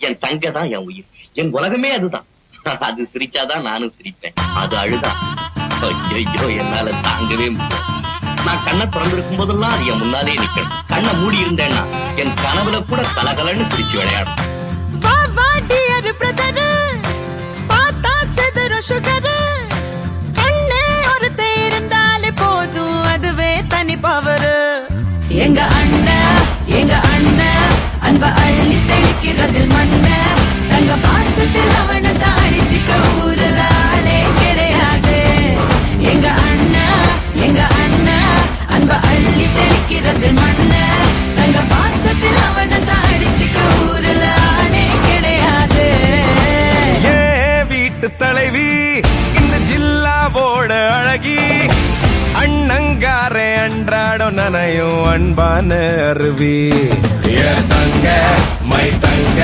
என் தங்க தான் என் உயிர், என் உலகமே அதுதான். அது சிரிச்சாதான் நானும் சிரிப்பேன், அது அழுதா ஐயோ என்னால தாங்கவே முடியாது. நான் கண்ணை திறந்திருக்கும் போதெல்லாம் அது என் முன்னாலே நிக்கணும். கண்ணை மூடி இருந்தேன்னா என் கனவுல கூட கலகலன்னு சிரிச்சு விளையாடும். எங்க அண்ணன் அன்ப அள்ளி தெளிக்கிறதில் மண்ண தங்க பாசத்தில் அவனை தான் அடிச்சுக்க ஊரல ஆளே கிடையாது. எங்க அண்ணன் அன்ப அள்ளி தெளிக்கிறதில் மண்ண தங்க பாசத்தில் அவனை தான் அடிச்சுக்க ஊரல ஆளே கிடையாது. வீட்டு தலைவி இந்த ஜில்லாவோட அழகி, அண்ணங்காரே அன்றாடம் நனையும் அன்பான அருவி. தங்க மை தங்க